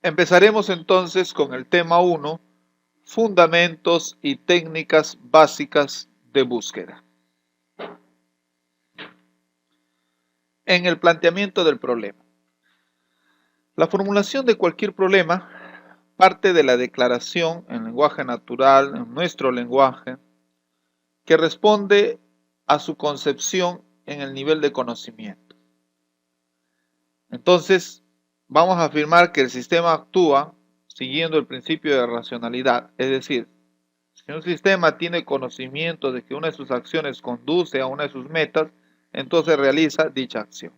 Empezaremos entonces con el tema 1, fundamentos y técnicas básicas de búsqueda. En el planteamiento del problema. La formulación de cualquier problema parte de la declaración en lenguaje natural, en nuestro lenguaje, que responde a su concepción en el nivel de conocimiento. Entonces, vamos a afirmar que el sistema actúa siguiendo el principio de racionalidad, es decir, si un sistema tiene conocimiento de que una de sus acciones conduce a una de sus metas, entonces realiza dicha acción.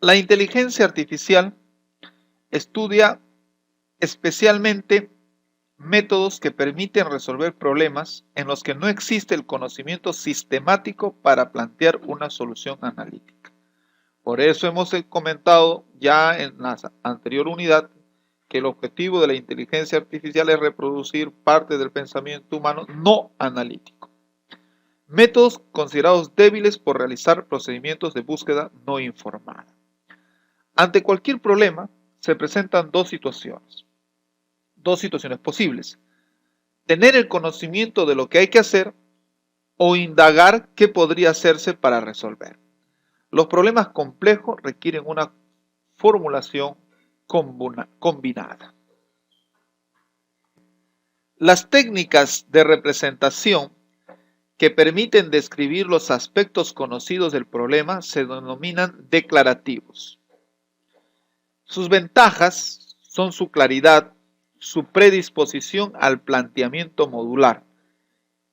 La inteligencia artificial estudia especialmente métodos que permiten resolver problemas en los que no existe el conocimiento sistemático para plantear una solución analítica. Por eso hemos comentado ya en la anterior unidad que el objetivo de la inteligencia artificial es reproducir parte del pensamiento humano no analítico. Métodos considerados débiles por realizar procedimientos de búsqueda no informada. Ante cualquier problema se presentan dos situaciones posibles: tener el conocimiento de lo que hay que hacer o indagar qué podría hacerse para resolver. Los problemas complejos requieren una formulación combinada. Las técnicas de representación que permiten describir los aspectos conocidos del problema se denominan declarativos. Sus ventajas son su claridad, su predisposición al planteamiento modular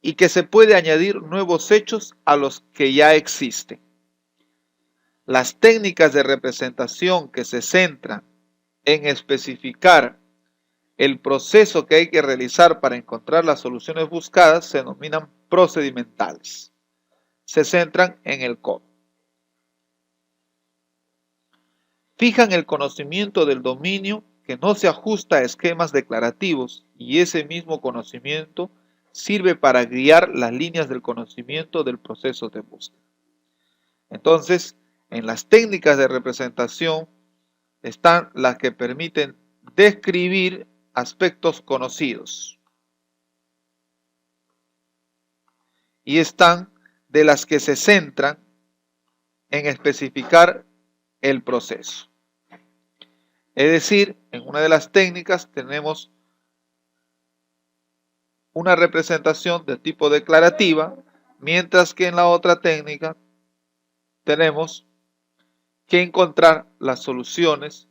y que se puede añadir nuevos hechos a los que ya existen. Las técnicas de representación que se centran en especificar el proceso que hay que realizar para encontrar las soluciones buscadas se denominan procedimentales. Se centran en el cómo. Fijan el conocimiento del dominio que no se ajusta a esquemas declarativos y ese mismo conocimiento sirve para guiar las líneas del conocimiento del proceso de búsqueda. Entonces, en las técnicas de representación están las que permiten describir aspectos conocidos y están de las que se centran en especificar el proceso. Es decir, en una de las técnicas tenemos una representación de tipo declarativa, mientras que en la otra técnica tenemos que encontrar las soluciones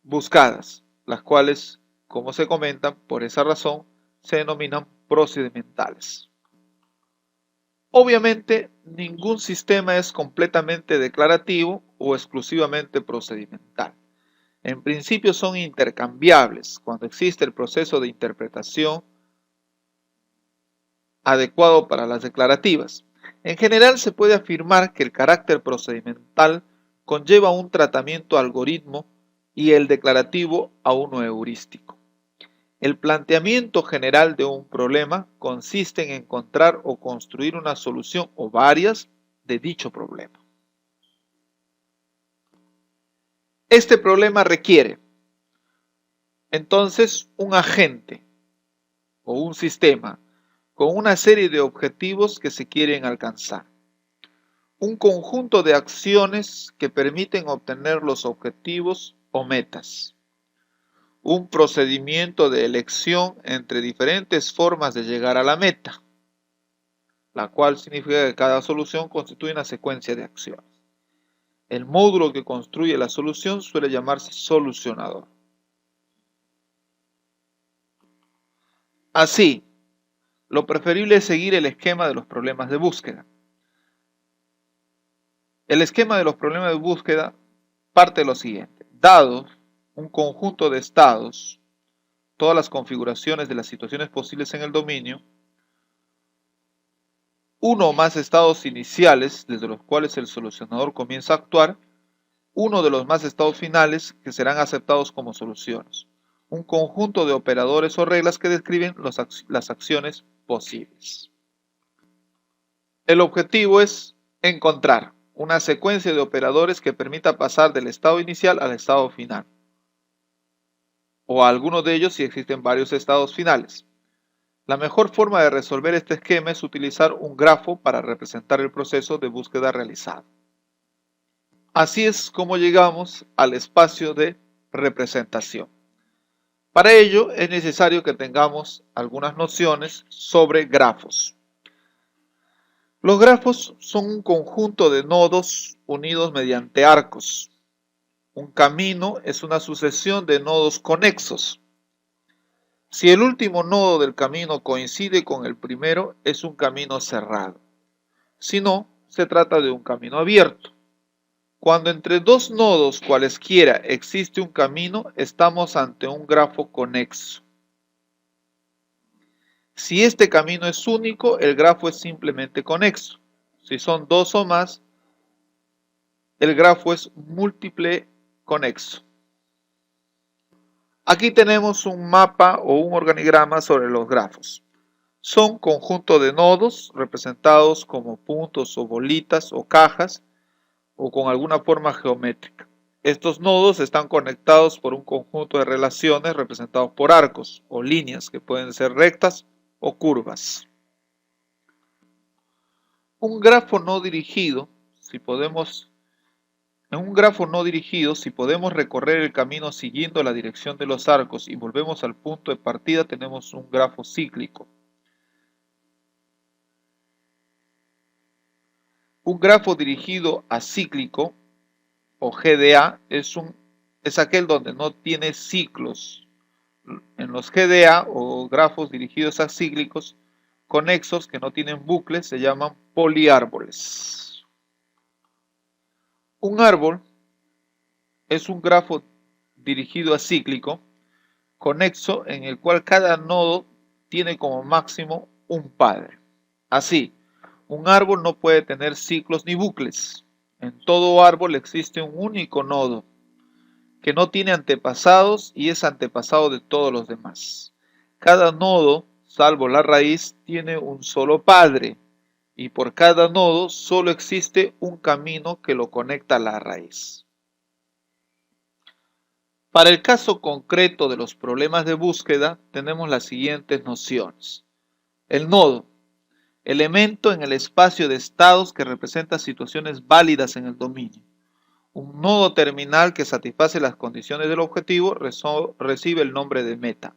buscadas, las cuales, como se comentan, por esa razón se denominan procedimentales. Obviamente, ningún sistema es completamente declarativo o exclusivamente procedimental. En principio son intercambiables cuando existe el proceso de interpretación adecuado para las declarativas. En general se puede afirmar que el carácter procedimental conlleva un tratamiento algoritmo y el declarativo a uno heurístico. El planteamiento general de un problema consiste en encontrar o construir una solución o varias de dicho problema. Este problema requiere entonces un agente o un sistema con una serie de objetivos que se quieren alcanzar. Un conjunto de acciones que permiten obtener los objetivos o metas. Un procedimiento de elección entre diferentes formas de llegar a la meta, la cual significa que cada solución constituye una secuencia de acciones. El módulo que construye la solución suele llamarse solucionador. Así, lo preferible es seguir el esquema de los problemas de búsqueda. El esquema de los problemas de búsqueda parte de lo siguiente. Dado un conjunto de estados, todas las configuraciones de las situaciones posibles en el dominio, uno o más estados iniciales desde los cuales el solucionador comienza a actuar, uno de los más estados finales que serán aceptados como soluciones, un conjunto de operadores o reglas que describen las acciones posibles. El objetivo es encontrar una secuencia de operadores que permita pasar del estado inicial al estado final, o a alguno de ellos si existen varios estados finales. La mejor forma de resolver este esquema es utilizar un grafo para representar el proceso de búsqueda realizado. Así es como llegamos al espacio de representación. Para ello es necesario que tengamos algunas nociones sobre grafos. Los grafos son un conjunto de nodos unidos mediante arcos. Un camino es una sucesión de nodos conexos. Si el último nodo del camino coincide con el primero, es un camino cerrado. Si no, se trata de un camino abierto. Cuando entre dos nodos cualesquiera existe un camino, estamos ante un grafo conexo. Si este camino es único, el grafo es simplemente conexo. Si son dos o más, el grafo es múltiple conexo. Aquí tenemos un mapa o un organigrama sobre los grafos. Son conjuntos de nodos representados como puntos o bolitas o cajas o con alguna forma geométrica. Estos nodos están conectados por un conjunto de relaciones representados por arcos o líneas que pueden ser rectas o curvas. Un grafo no dirigido, en un grafo no dirigido, si podemos recorrer el camino siguiendo la dirección de los arcos y volvemos al punto de partida, tenemos un grafo cíclico. Un grafo dirigido acíclico o GDA es aquel donde no tiene ciclos. En los GDA o grafos dirigidos acíclicos conexos que no tienen bucles se llaman poliárboles. Un árbol es un grafo dirigido acíclico conexo en el cual cada nodo tiene como máximo un padre. Así, un árbol no puede tener ciclos ni bucles. En todo árbol existe un único nodo que no tiene antepasados y es antepasado de todos los demás. Cada nodo, salvo la raíz, tiene un solo padre y por cada nodo solo existe un camino que lo conecta a la raíz. Para el caso concreto de los problemas de búsqueda tenemos las siguientes nociones. El nodo, elemento en el espacio de estados que representa situaciones válidas en el dominio. Un nodo terminal que satisface las condiciones del objetivo recibe el nombre de meta.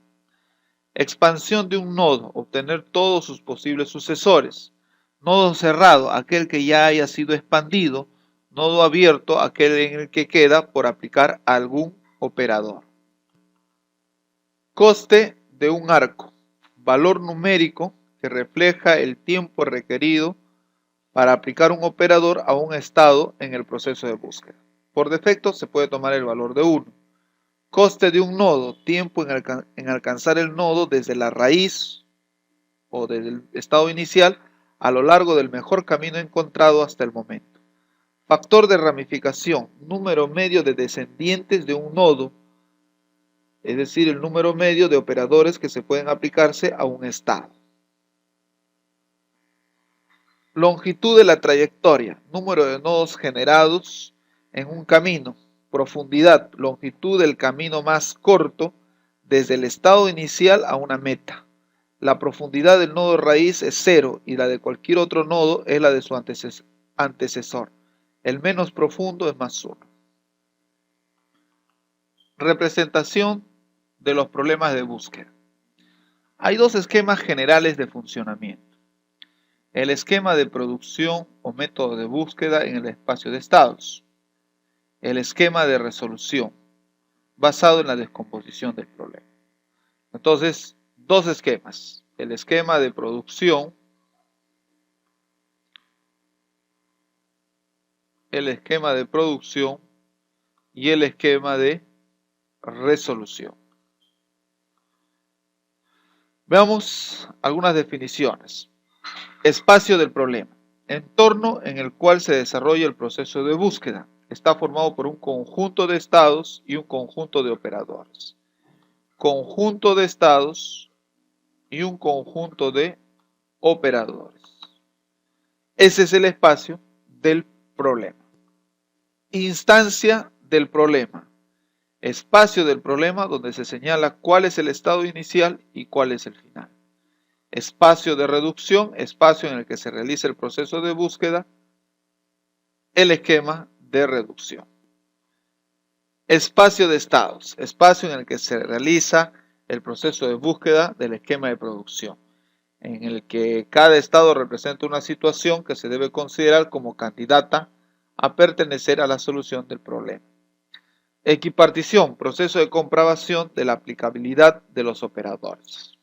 Expansión de un nodo, obtener todos sus posibles sucesores. Nodo cerrado, aquel que ya haya sido expandido. Nodo abierto, aquel en el que queda por aplicar algún operador. Coste de un arco, valor numérico que refleja el tiempo requerido para aplicar un operador a un estado en el proceso de búsqueda. Por defecto se puede tomar el valor de 1. Coste de un nodo, tiempo en alcanzar el nodo desde la raíz o desde el estado inicial a lo largo del mejor camino encontrado hasta el momento. Factor de ramificación, número medio de descendientes de un nodo, es decir, el número medio de operadores que se pueden aplicarse a un estado. Longitud de la trayectoria, número de nodos generados en un camino. Profundidad, longitud del camino más corto desde el estado inicial a una meta. La profundidad del nodo raíz es 0 y la de cualquier otro nodo es la de su antecesor. El menos profundo es más 1. Representación de los problemas de búsqueda. Hay dos esquemas generales de funcionamiento. El esquema de producción o método de búsqueda en el espacio de estados. El esquema de resolución, basado en la descomposición del problema. Entonces, dos esquemas. El esquema de producción, y el esquema de resolución. Veamos algunas definiciones. Espacio del problema. Entorno en el cual se desarrolla el proceso de búsqueda. Está formado por un conjunto de estados y un conjunto de operadores. Conjunto de estados y un conjunto de operadores. Ese es el espacio del problema. Instancia del problema. Espacio del problema donde se señala cuál es el estado inicial y cuál es el final. Espacio de reducción, espacio en el que se realiza el proceso de búsqueda, el esquema de reducción. Espacio de estados, espacio en el que se realiza el proceso de búsqueda del esquema de producción, en el que cada estado representa una situación que se debe considerar como candidata a pertenecer a la solución del problema. Equipartición, proceso de comprobación de la aplicabilidad de los operadores.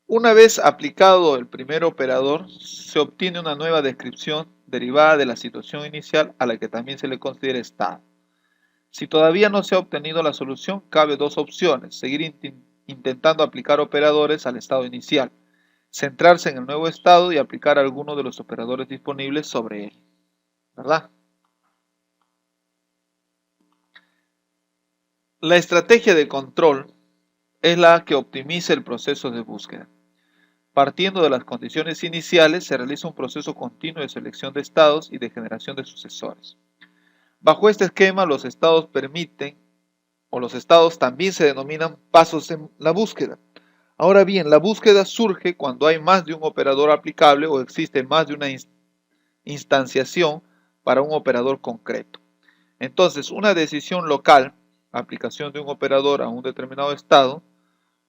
Una vez aplicado el primer operador, se obtiene una nueva descripción derivada de la situación inicial a la que también se le considera estado. Si todavía no se ha obtenido la solución, cabe dos opciones: seguir intentando aplicar operadores al estado inicial, centrarse en el nuevo estado y aplicar alguno de los operadores disponibles sobre él, ¿verdad? La estrategia de control es la que optimiza el proceso de búsqueda. Partiendo de las condiciones iniciales, se realiza un proceso continuo de selección de estados y de generación de sucesores. Bajo este esquema, los estados también se denominan pasos en la búsqueda. Ahora bien, la búsqueda surge cuando hay más de un operador aplicable o existe más de una instanciación para un operador concreto. Entonces, una decisión local, aplicación de un operador a un determinado estado,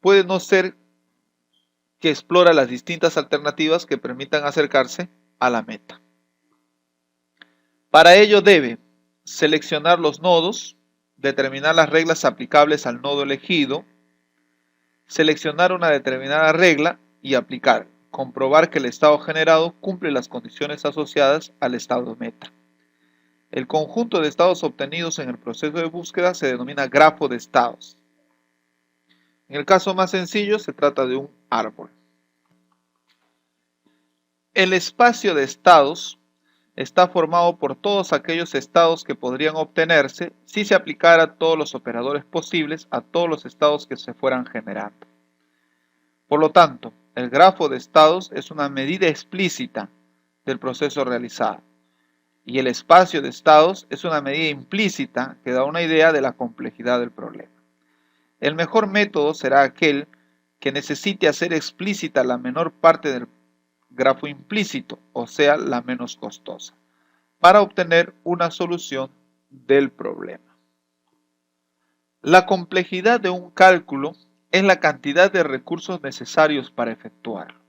puede no ser que explora las distintas alternativas que permitan acercarse a la meta. Para ello debe seleccionar los nodos, determinar las reglas aplicables al nodo elegido, seleccionar una determinada regla y aplicar, comprobar que el estado generado cumple las condiciones asociadas al estado meta. El conjunto de estados obtenidos en el proceso de búsqueda se denomina grafo de estados. En el caso más sencillo se trata de un árbol. El espacio de estados está formado por todos aquellos estados que podrían obtenerse si se aplicara todos los operadores posibles a todos los estados que se fueran generando. Por lo tanto, el grafo de estados es una medida explícita del proceso realizado, y el espacio de estados es una medida implícita que da una idea de la complejidad del problema. El mejor método será aquel que necesite hacer explícita la menor parte del grafo implícito, o sea, la menos costosa, para obtener una solución del problema. La complejidad de un cálculo es la cantidad de recursos necesarios para efectuarlo.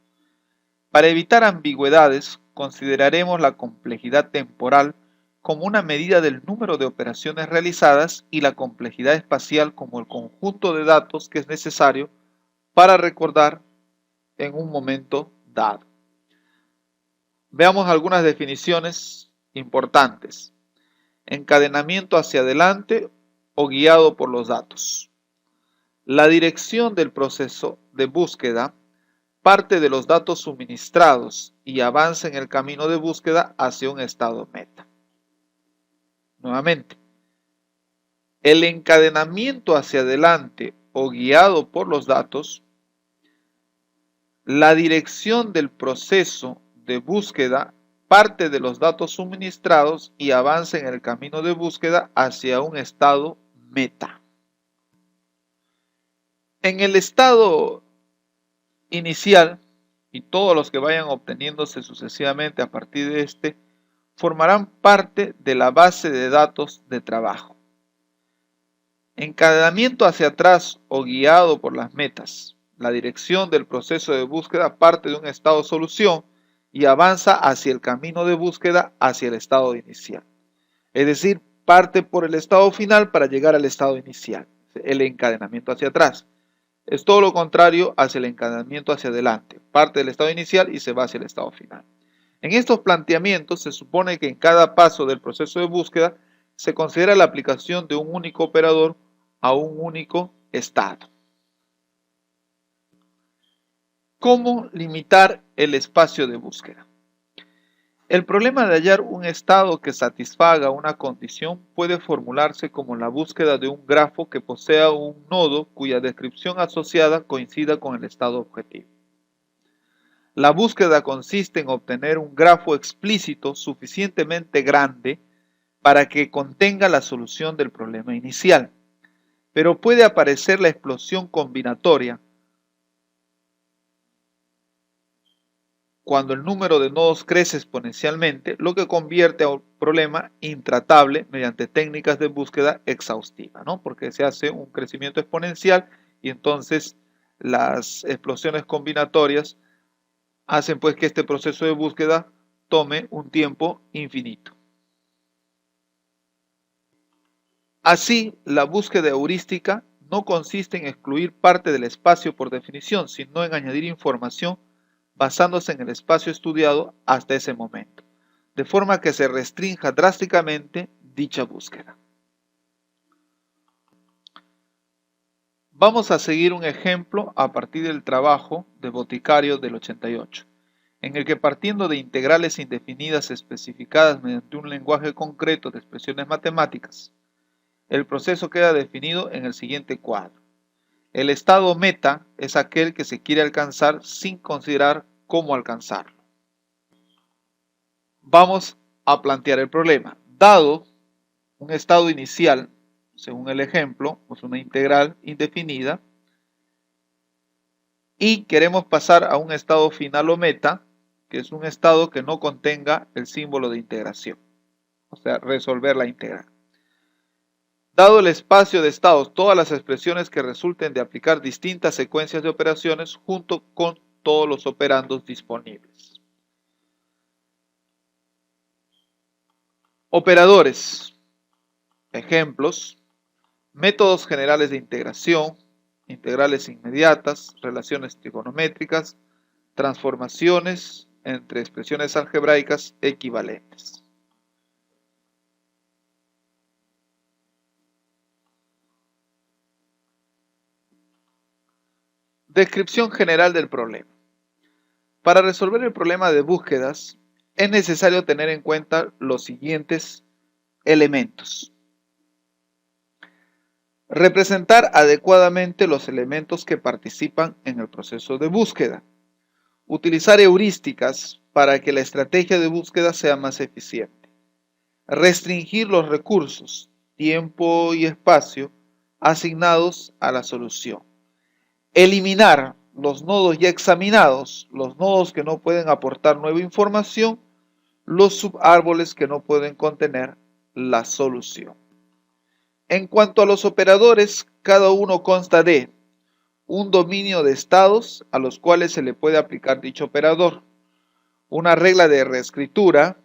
Para evitar ambigüedades, consideraremos la complejidad temporal como una medida del número de operaciones realizadas y la complejidad espacial como el conjunto de datos que es necesario para recordar en un momento dado. Veamos algunas definiciones importantes. Encadenamiento hacia adelante o guiado por los datos. La dirección del proceso de búsqueda parte de los datos suministrados y avanza en el camino de búsqueda hacia un estado meta. Nuevamente, el encadenamiento hacia adelante o guiado por los datos, la dirección del proceso de búsqueda parte de los datos suministrados y avanza en el camino de búsqueda hacia un estado meta. En el estado inicial, y todos los que vayan obteniéndose sucesivamente a partir de este, formarán parte de la base de datos de trabajo. Encadenamiento hacia atrás o guiado por las metas. La dirección del proceso de búsqueda parte de un estado solución y avanza hacia el camino de búsqueda hacia el estado inicial. Es decir, parte por el estado final para llegar al estado inicial. El encadenamiento hacia atrás. Es todo lo contrario hacia el encadenamiento hacia adelante. Parte del estado inicial y se va hacia el estado final. En estos planteamientos se supone que en cada paso del proceso de búsqueda se considera la aplicación de un único operador a un único estado. ¿Cómo limitar el espacio de búsqueda? El problema de hallar un estado que satisfaga una condición puede formularse como la búsqueda de un grafo que posea un nodo cuya descripción asociada coincida con el estado objetivo. La búsqueda consiste en obtener un grafo explícito suficientemente grande para que contenga la solución del problema inicial, pero puede aparecer la explosión combinatoria cuando el número de nodos crece exponencialmente, lo que convierte a un problema intratable mediante técnicas de búsqueda exhaustiva, ¿no? Porque se hace un crecimiento exponencial y entonces las explosiones combinatorias hacen pues que este proceso de búsqueda tome un tiempo infinito. Así, la búsqueda heurística no consiste en excluir parte del espacio por definición, sino en añadir información basándose en el espacio estudiado hasta ese momento, de forma que se restrinja drásticamente dicha búsqueda. Vamos a seguir un ejemplo a partir del trabajo de Boticario del 88, en el que partiendo de integrales indefinidas especificadas mediante un lenguaje concreto de expresiones matemáticas, el proceso queda definido en el siguiente cuadro. El estado meta es aquel que se quiere alcanzar sin considerar cómo alcanzarlo. Vamos a plantear el problema. Dado un estado inicial, según el ejemplo, pues una integral indefinida, y queremos pasar a un estado final o meta, que es un estado que no contenga el símbolo de integración, o sea, resolver la integral. Dado el espacio de estados, todas las expresiones que resulten de aplicar distintas secuencias de operaciones junto con todos los operandos disponibles. Operadores. Ejemplos. Métodos generales de integración, integrales inmediatas, relaciones trigonométricas, transformaciones entre expresiones algebraicas equivalentes. Descripción general del problema. Para resolver el problema de búsquedas, es necesario tener en cuenta los siguientes elementos. Representar adecuadamente los elementos que participan en el proceso de búsqueda. Utilizar heurísticas para que la estrategia de búsqueda sea más eficiente. Restringir los recursos, tiempo y espacio asignados a la solución. Eliminar los nodos ya examinados, los nodos que no pueden aportar nueva información, los subárboles que no pueden contener la solución. En cuanto a los operadores, cada uno consta de un dominio de estados a los cuales se le puede aplicar dicho operador, una regla de reescritura,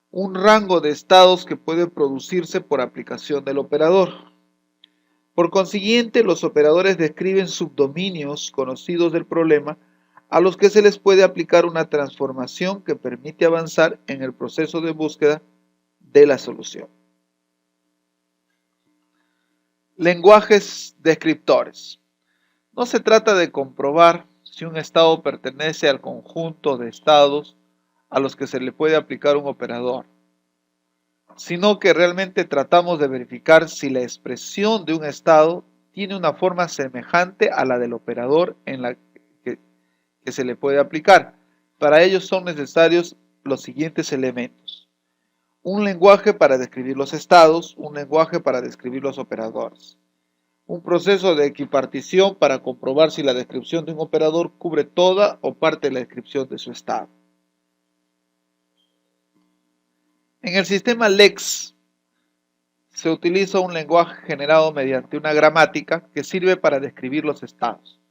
un rango de estados que puede producirse por aplicación del operador. Por consiguiente, los operadores describen subdominios conocidos del problema a los que se les puede aplicar una transformación que permite avanzar en el proceso de búsqueda de la solución. Lenguajes descriptores. No se trata de comprobar si un estado pertenece al conjunto de estados a los que se le puede aplicar un operador, sino que realmente tratamos de verificar si la expresión de un estado tiene una forma semejante a la del operador en la que se le puede aplicar. Para ello son necesarios los siguientes elementos. Un lenguaje para describir los estados, un lenguaje para describir los operadores. Un proceso de equipartición para comprobar si la descripción de un operador cubre toda o parte de la descripción de su estado. En el sistema LEX se utiliza un lenguaje generado mediante una gramática que sirve para describir los estados,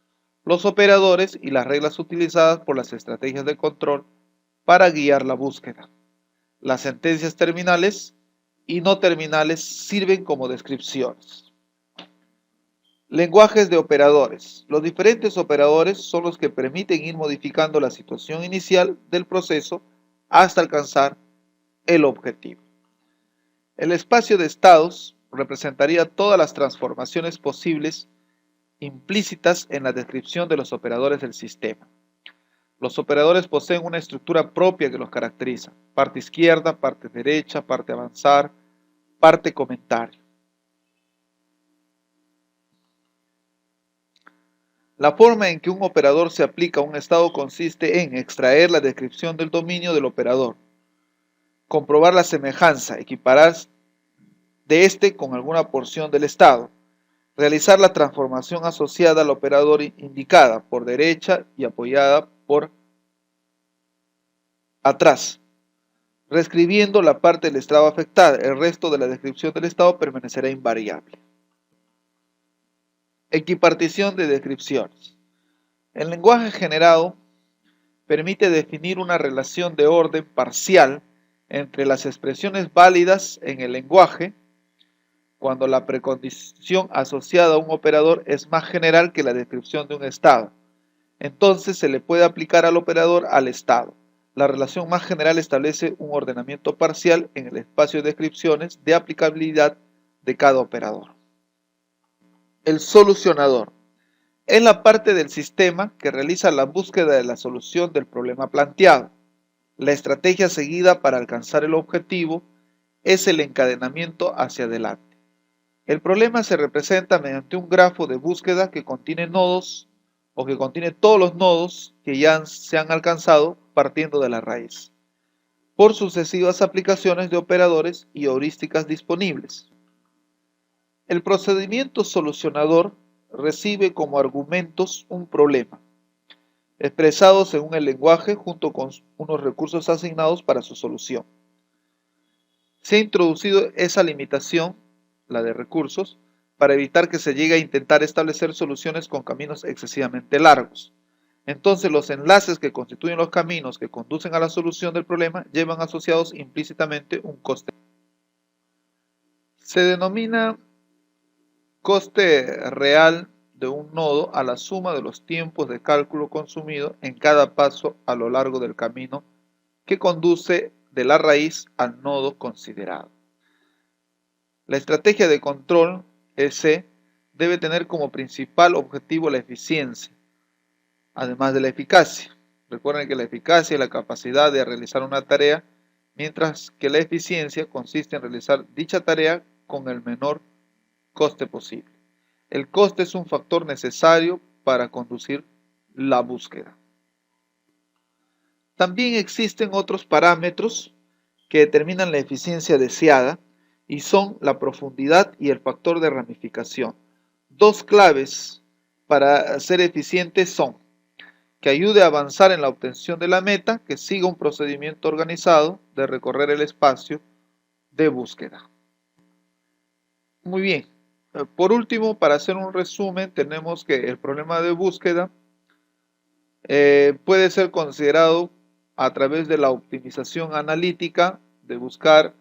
los operadores y las reglas utilizadas por las estrategias de control para guiar la búsqueda. Las sentencias terminales y no terminales sirven como descripciones. Lenguajes de operadores. Los diferentes operadores son los que permiten ir modificando la situación inicial del proceso hasta alcanzar el objetivo. El espacio de estados representaría todas las transformaciones posibles implícitas en la descripción de los operadores del sistema. Los operadores poseen una estructura propia que los caracteriza: parte izquierda, parte derecha, parte avanzar, parte comentario. La forma en que un operador se aplica a un estado consiste en extraer la descripción del dominio del operador, comprobar la semejanza, equiparar de este con alguna porción del estado, realizar la transformación asociada al operador indicada por derecha y apoyada por atrás, reescribiendo la parte del estado afectada. El resto de la descripción del estado permanecerá invariable. Equipartición de descripciones. El lenguaje generado permite definir una relación de orden parcial entre las expresiones válidas en el lenguaje cuando la precondición asociada a un operador es más general que la descripción de un estado. Entonces se le puede aplicar al operador al estado. La relación más general establece un ordenamiento parcial en el espacio de descripciones de aplicabilidad de cada operador. El solucionador es la parte del sistema que realiza la búsqueda de la solución del problema planteado. La estrategia seguida para alcanzar el objetivo es el encadenamiento hacia adelante. El problema se representa mediante un grafo de búsqueda que contiene nodos o que contiene todos los nodos que ya se han alcanzado partiendo de la raíz, por sucesivas aplicaciones de operadores y heurísticas disponibles. El procedimiento solucionador recibe como argumentos un problema, expresado según el lenguaje junto con unos recursos asignados para su solución. Se ha introducido esa limitación, la de recursos, para evitar que se llegue a intentar establecer soluciones con caminos excesivamente largos. Entonces los enlaces que constituyen los caminos que conducen a la solución del problema llevan asociados implícitamente un coste. Se denomina coste real de un nodo a la suma de los tiempos de cálculo consumido en cada paso a lo largo del camino que conduce de la raíz al nodo considerado. La estrategia de control EC debe tener como principal objetivo la eficiencia, además de la eficacia. Recuerden que la eficacia es la capacidad de realizar una tarea, mientras que la eficiencia consiste en realizar dicha tarea con el menor coste posible. El coste es un factor necesario para conducir la búsqueda. También existen otros parámetros que determinan la eficiencia deseada y son la profundidad y el factor de ramificación. Dos claves para ser eficiente son que ayude a avanzar en la obtención de la meta, que siga un procedimiento organizado de recorrer el espacio de búsqueda. Muy bien. Por último, para hacer un resumen, tenemos que el problema de búsqueda puede ser considerado a través de la optimización analítica, de buscar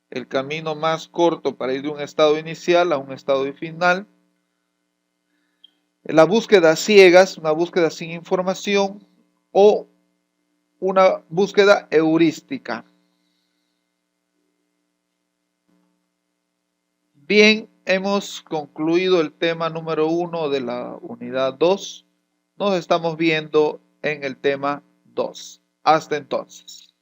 el camino más corto para ir de un estado inicial a un estado final. La búsqueda a ciegas, una búsqueda sin información o una búsqueda heurística. Bien, hemos concluido el tema número 1 de la unidad 2. Nos estamos viendo en el tema 2. Hasta entonces.